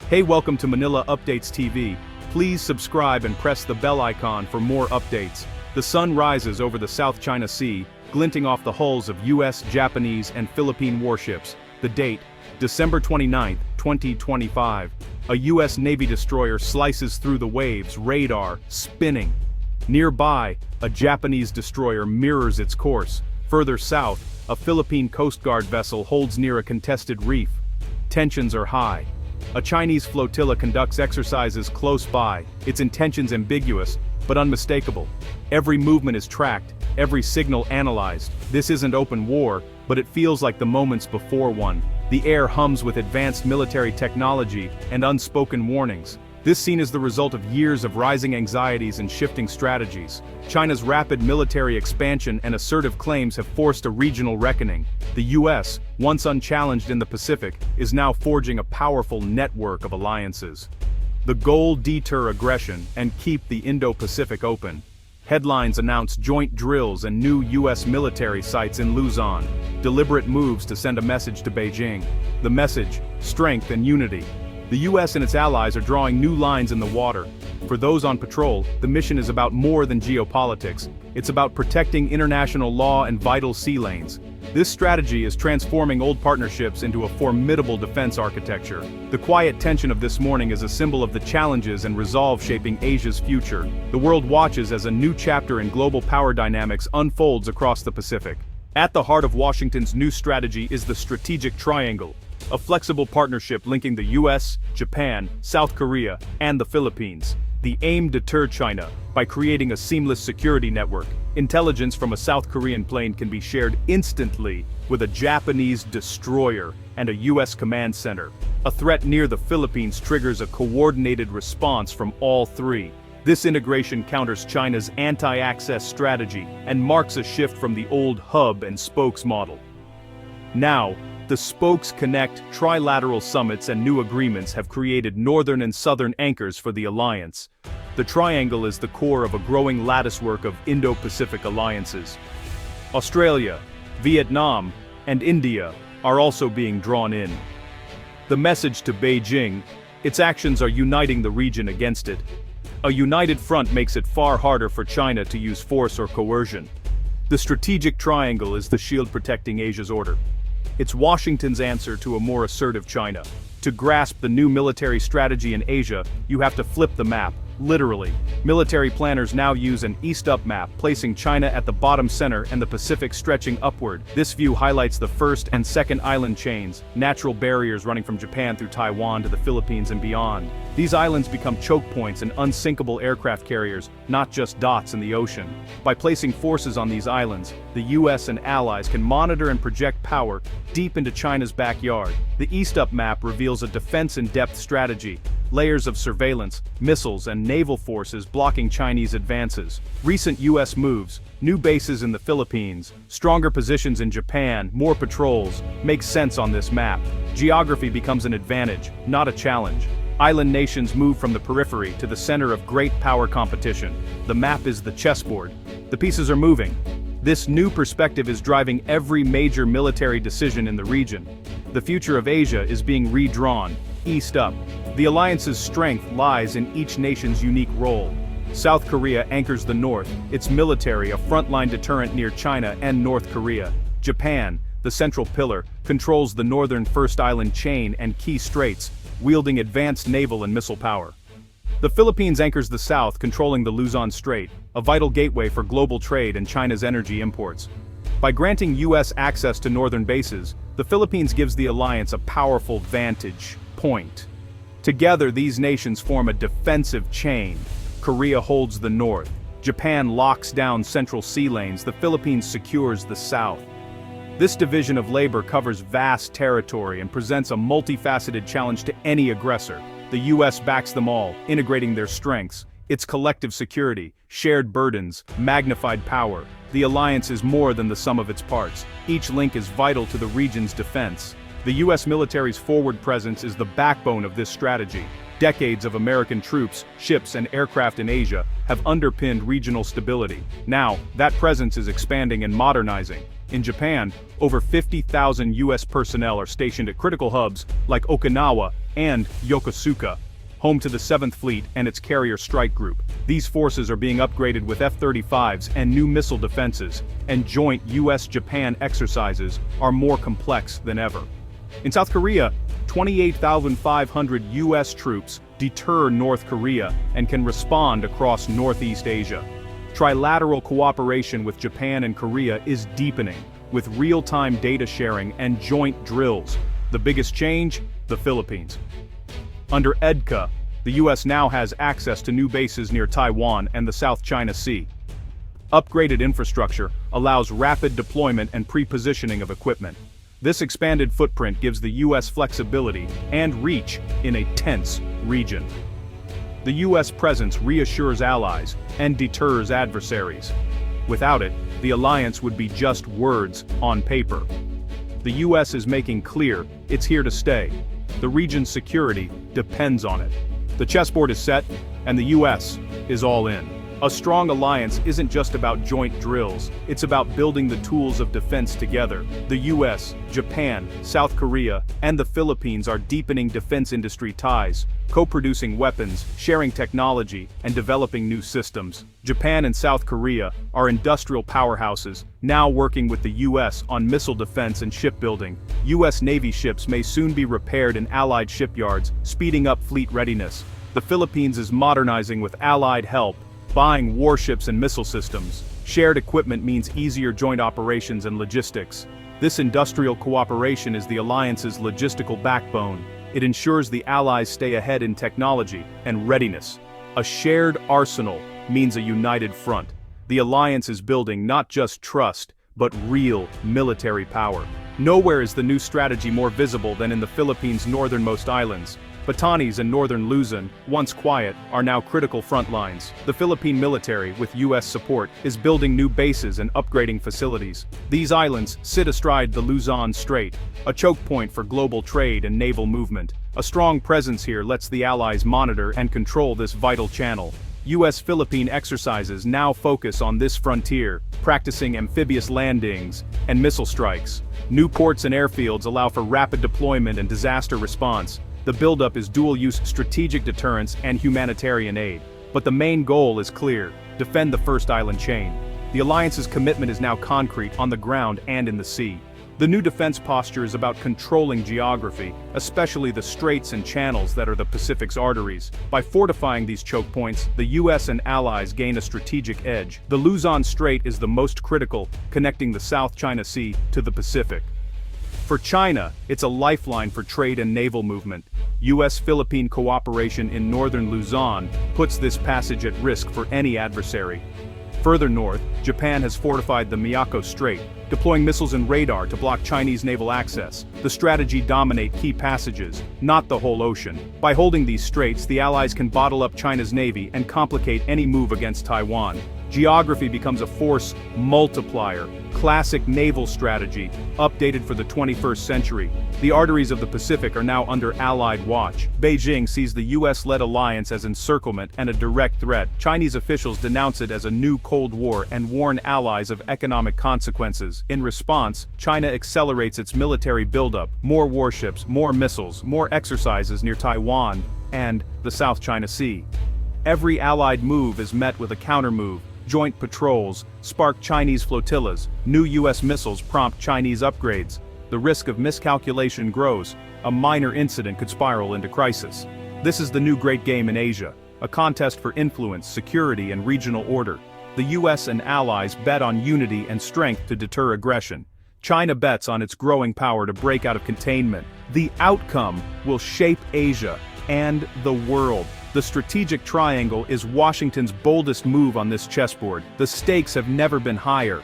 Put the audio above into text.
Hey, welcome to Manila Updates TV. Please subscribe and press the bell icon for more updates. The sun rises over the South China Sea, glinting off the hulls of US, Japanese, and Philippine warships. The date, December 29, 2025. A US Navy destroyer slices through the waves, radar spinning. Nearby, a Japanese destroyer mirrors its course. Further south, a Philippine Coast Guard vessel holds near a contested reef. Tensions are high. A Chinese flotilla conducts exercises close by, its intentions ambiguous, but unmistakable. Every movement is tracked, every signal analyzed. This isn't open war, but it feels like the moments before one. The air hums with advanced military technology and unspoken warnings. This scene is the result of years of rising anxieties and shifting strategies. China's rapid military expansion and assertive claims have forced a regional reckoning. The US, once unchallenged in the Pacific, is now forging a powerful network of alliances. The goal: deter aggression and keep the Indo-Pacific open. Headlines announce joint drills and new US military sites in Luzon. Deliberate moves to send a message to Beijing. The message: strength and unity. The US and its allies are drawing new lines in the water. For those on patrol, the mission is about more than geopolitics. It's about protecting international law and vital sea lanes. This strategy is transforming old partnerships into a formidable defense architecture. The quiet tension of this morning is a symbol of the challenges and resolve shaping Asia's future. The world watches as a new chapter in global power dynamics unfolds across the Pacific. At the heart of Washington's new strategy is the Strategic Triangle, a flexible partnership linking the US, Japan, South Korea, and the Philippines. The aim: deter China by creating a seamless security network. Intelligence from a South Korean plane can be shared instantly with a Japanese destroyer and a US command center. A threat near the Philippines triggers a coordinated response from all three. This integration counters China's anti-access strategy and marks a shift from the old hub and spokes model. Now, the spokes connect. Trilateral summits and new agreements have created northern and southern anchors for the alliance. The triangle is the core of a growing latticework of Indo-Pacific alliances. Australia, Vietnam, and India are also being drawn in. The message to Beijing: its actions are uniting the region against it. A united front makes it far harder for China to use force or coercion. The Strategic Triangle is the shield protecting Asia's order. It's Washington's answer to a more assertive China. To grasp the new military strategy in Asia, you have to flip the map, literally. Military planners now use an east-up map, placing China at the bottom center and the Pacific stretching upward. This view highlights the first and second island chains, natural barriers running from Japan through Taiwan to the Philippines and beyond. These islands become choke points and unsinkable aircraft carriers, not just dots in the ocean. By placing forces on these islands, the US and allies can monitor and project power deep into China's backyard. The east-up map reveals a defense-in-depth strategy. Layers of surveillance, missiles, and naval forces blocking Chinese advances. Recent US moves, new bases in the Philippines, stronger positions in Japan, more patrols, make sense on this map. Geography becomes an advantage, not a challenge. Island nations move from the periphery to the center of great power competition. The map is the chessboard. The pieces are moving. This new perspective is driving every major military decision in the region. The future of Asia is being redrawn, east up. The alliance's strength lies in each nation's unique role. South Korea anchors the north, its military a frontline deterrent near China and North Korea. Japan, the central pillar, controls the northern First Island chain and key straits, wielding advanced naval and missile power. The Philippines anchors the south, controlling the Luzon Strait, a vital gateway for global trade and China's energy imports. By granting US access to northern bases, the Philippines gives the alliance a powerful vantage point. Together, these nations form a defensive chain. Korea holds the north, Japan locks down central sea lanes, the Philippines secures the south. This division of labor covers vast territory and presents a multifaceted challenge to any aggressor. The US backs them all, integrating their strengths. Its collective security, shared burdens, magnified power. The alliance is more than the sum of its parts. Each link is vital to the region's defense. The US military's forward presence is the backbone of this strategy. Decades of American troops, ships, and aircraft in Asia have underpinned regional stability. Now, that presence is expanding and modernizing. In Japan, over 50,000 US personnel are stationed at critical hubs like Okinawa and Yokosuka, home to the 7th Fleet and its carrier strike group. These forces are being upgraded with F-35s and new missile defenses, and joint US-Japan exercises are more complex than ever. In South Korea, 28,500 US troops deter North Korea and can respond across Northeast Asia. Trilateral cooperation with Japan and Korea is deepening, with real-time data sharing and joint drills. The biggest change? The Philippines. Under AUKUS, the US now has access to new bases near Taiwan and the South China Sea. Upgraded infrastructure allows rapid deployment and pre-positioning of equipment. This expanded footprint gives the US flexibility and reach in a tense region. The US presence reassures allies and deters adversaries. Without it, the alliance would be just words on paper. The US is making clear it's here to stay. The region's security depends on it. The chessboard is set, and the US is all in. A strong alliance isn't just about joint drills, it's about building the tools of defense together. The US, Japan, South Korea, and the Philippines are deepening defense industry ties, co-producing weapons, sharing technology, and developing new systems. Japan and South Korea are industrial powerhouses, now working with the US on missile defense and shipbuilding. US Navy ships may soon be repaired in Allied shipyards, speeding up fleet readiness. The Philippines is modernizing with Allied help, buying warships and missile systems. Shared equipment means easier joint operations and logistics. This industrial cooperation is the alliance's logistical backbone. It ensures the allies stay ahead in technology and readiness. A shared arsenal means a united front. The alliance is building not just trust, but real military power. Nowhere is the new strategy more visible than in the Philippines' northernmost islands. Batanes and northern Luzon, once quiet, are now critical front lines. The Philippine military, with US support, is building new bases and upgrading facilities. These islands sit astride the Luzon Strait, a choke point for global trade and naval movement. A strong presence here lets the Allies monitor and control this vital channel. US-Philippine exercises now focus on this frontier, practicing amphibious landings and missile strikes. New ports and airfields allow for rapid deployment and disaster response. The buildup is dual-use strategic deterrence and humanitarian aid. But the main goal is clear: defend the first island chain. The alliance's commitment is now concrete on the ground and in the sea. The new defense posture is about controlling geography, especially the straits and channels that are the Pacific's arteries. By fortifying these choke points, the US and allies gain a strategic edge. The Luzon Strait is the most critical, connecting the South China Sea to the Pacific. For China, it's a lifeline for trade and naval movement. US-Philippine cooperation in northern Luzon puts this passage at risk for any adversary. Further north, Japan has fortified the Miyako Strait, deploying missiles and radar to block Chinese naval access. The strategy dominate key passages, not the whole ocean. By holding these straits, the Allies can bottle up China's navy and complicate any move against Taiwan. Geography becomes a force multiplier, classic naval strategy, updated for the 21st century. The arteries of the Pacific are now under Allied watch. Beijing sees the US-led alliance as encirclement and a direct threat. Chinese officials denounce it as a new Cold War and warn allies of economic consequences. In response, China accelerates its military buildup: more warships, more missiles, more exercises near Taiwan and the South China Sea. Every Allied move is met with a countermove. Joint patrols spark Chinese flotillas, new US missiles prompt Chinese upgrades. The risk of miscalculation grows. A minor incident could spiral into crisis. This is the new great game in Asia, a contest for influence, security, and regional order. The US and allies bet on unity and strength to deter aggression. China bets on its growing power to break out of containment. The outcome will shape Asia and the world. The strategic triangle is Washington's boldest move on this chessboard. The stakes have never been higher.